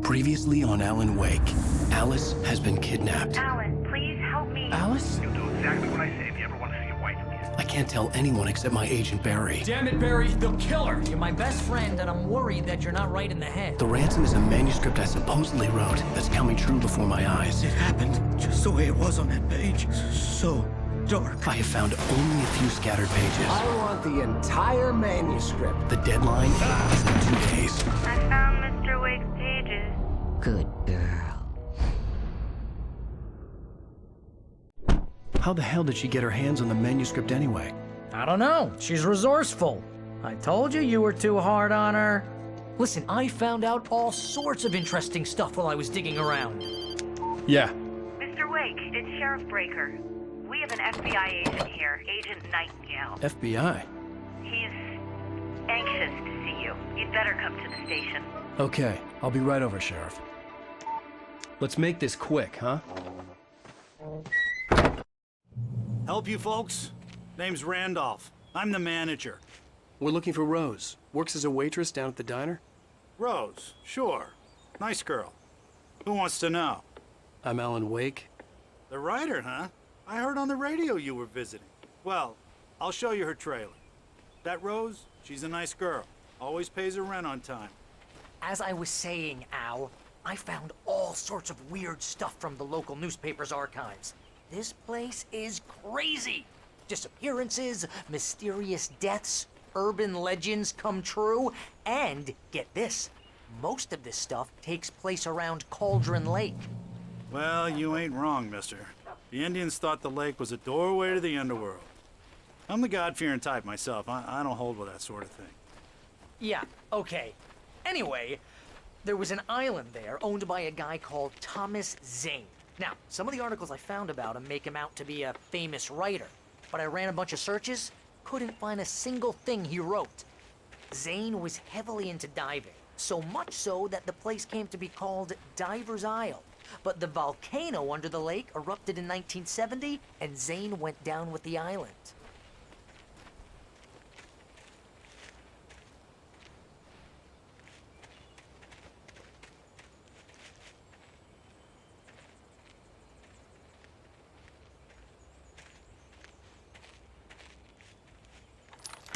Previously on Alan Wake, Alice has been kidnapped. Alan, please help me. Alice? You'll do exactly what I say if you ever want to see your wife again. I can't tell anyone except my agent Barry. Damn it, Barry, they'll kill her! You're my best friend, and I'm worried that you're not right in the head. The ransom is a manuscript I supposedly wrote that's coming true before my eyes. It happened just the way it was on that page. So dark. I have found only a few scattered pages. I want the entire manuscript. The deadline is in 2 days. I found Mr. Wake's pages. Good girl. How the hell did she get her hands on the manuscript anyway? I don't know. She's resourceful. I told you you were too hard on her. Listen, I found out all sorts of interesting stuff while I was digging around. Yeah. Mr. Wake, it's Sheriff Breaker. We have an FBI agent here, Agent Nightingale. FBI? He's anxious to see you. You'd better come to the station. Okay, I'll be right over, Sheriff. Let's make this quick, huh? Help you folks? Name's Randolph. I'm the manager. We're looking for Rose. Works as a waitress down at the diner. Rose, sure. Nice girl. Who wants to know? I'm Alan Wake. The writer, huh? I heard on the radio you were visiting. Well, I'll show you her trailer. That Rose, she's a nice girl. Always pays her rent on time. As I was saying, Al, I found all sorts of weird stuff from the local newspaper's archives. This place is crazy. Disappearances, mysterious deaths, urban legends come true, and get this, most of this stuff takes place around Cauldron Lake. Well, you ain't wrong, mister. The Indians thought the lake was a doorway to the underworld. I'm the God-fearing type myself. I don't hold with that sort of thing. Yeah, okay. Anyway, there was an island there owned by a guy called Thomas Zane. Now, some of the articles I found about him make him out to be a famous writer, but I ran a bunch of searches, couldn't find a single thing he wrote. Zane was heavily into diving, so much so that the place came to be called Diver's Isle. But the volcano under the lake erupted in 1970, and Zane went down with the island.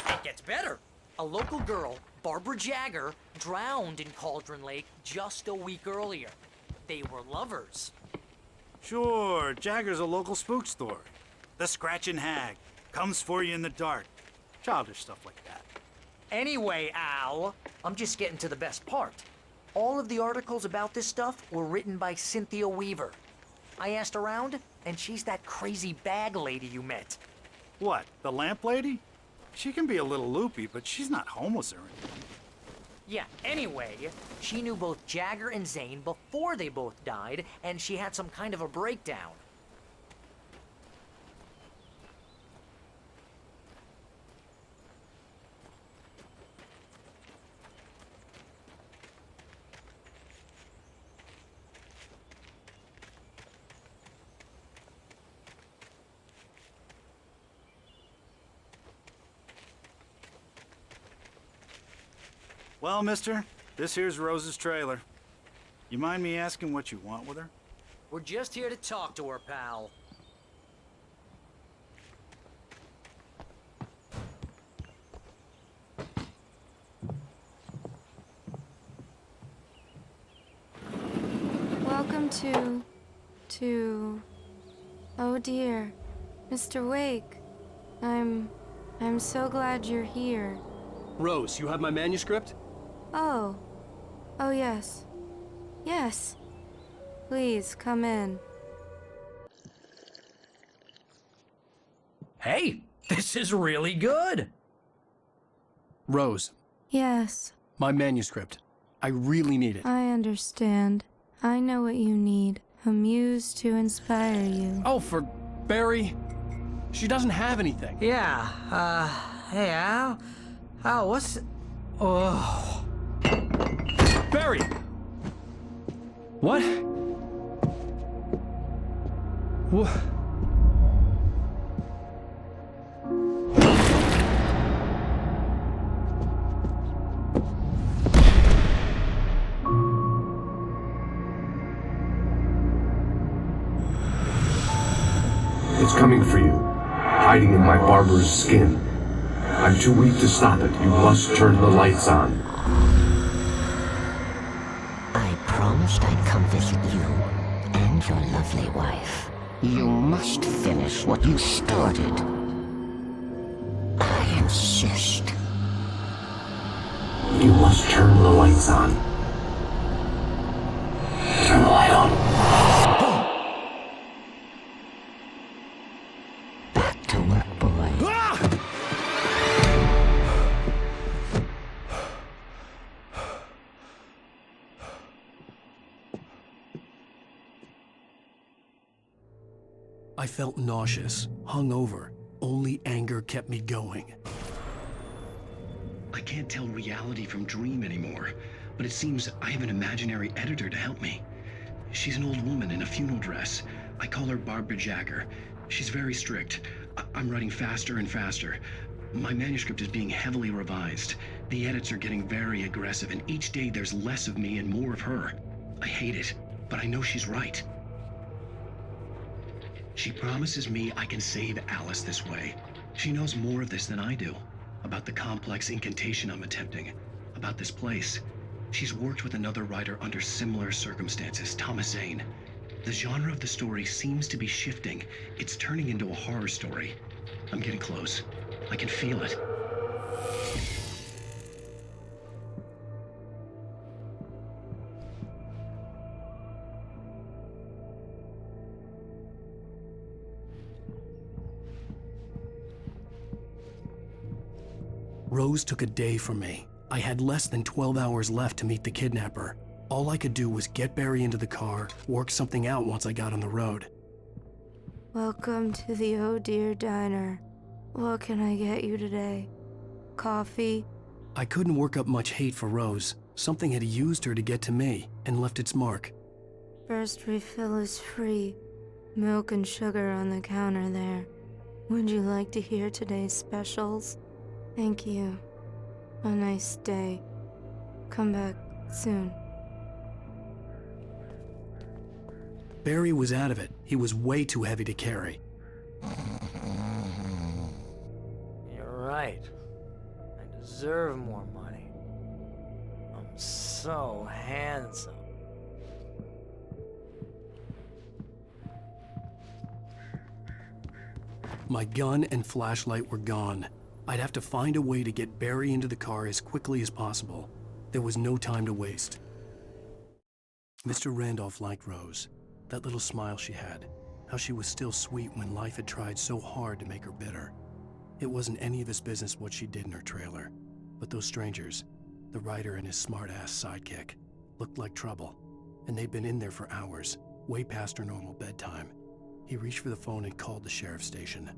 It gets better. A local girl, Barbara Jagger, drowned in Cauldron Lake just a week earlier. They were lovers. Sure, Jagger's a local spook story. The Scratching Hag. Comes for you in the dark. Childish stuff like that. Anyway, Al, I'm just getting to the best part. All of the articles about this stuff were written by Cynthia Weaver. I asked around, and she's that crazy bag lady you met. What, the lamp lady? She can be a little loopy, but she's not homeless or anything. Yeah, anyway, she knew both Jagger and Zane before they both died, and she had some kind of a breakdown. Well, mister, this here's Rose's trailer. You mind me asking what you want with her? We're just here to talk to her, pal. Welcome to... Oh dear, Mr. Wake. I'm so glad you're here. Rose, you have my manuscript? Oh. Oh yes. Yes. Please, come in. Hey, this is really good. Rose, Yes, my manuscript. I really need it. I understand. I know what you need. A muse to inspire you. Oh, for Barry. She doesn't have anything. Yeah, hey, Al. Al, what's... Oh... Barry! What? What? It's coming for you, hiding in my barber's skin. I'm too weak to stop it. You must turn the lights on. I promised I'd come visit you and your lovely wife. You must finish what you started. I insist. You must turn the lights on. Turn the light on. Back to work, boy. I felt nauseous, hungover. Only anger kept me going. I can't tell reality from dream anymore, but it seems I have an imaginary editor to help me. She's an old woman in a funeral dress. I call her Barbara Jagger. She's very strict. I'm writing faster and faster. My manuscript is being heavily revised. The edits are getting very aggressive, and each day there's less of me and more of her. I hate it, but I know she's right. She promises me I can save Alice this way. She knows more of this than I do. About the complex incantation I'm attempting. About this place. She's worked with another writer under similar circumstances, Thomas Zane. The genre of the story seems to be shifting. It's turning into a horror story. I'm getting close. I can feel it. Rose took a day from me. I had less than 12 hours left to meet the kidnapper. All I could do was get Barry into the car, work something out once I got on the road. Welcome to the Oh Dear Diner. What can I get you today? Coffee? I couldn't work up much hate for Rose. Something had used her to get to me and left its mark. First refill is free. Milk and sugar on the counter there. Would you like to hear today's specials? Thank you. A nice day. Come back soon. Barry was out of it. He was way too heavy to carry. You're right. I deserve more money. I'm so handsome. My gun and flashlight were gone. I'd have to find a way to get Barry into the car as quickly as possible. There was no time to waste. Mr. Randolph liked Rose. That little smile she had. How she was still sweet when life had tried so hard to make her bitter. It wasn't any of his business what she did in her trailer. But those strangers, the writer and his smart-ass sidekick, looked like trouble. And they'd been in there for hours, way past her normal bedtime. He reached for the phone and called the sheriff's station.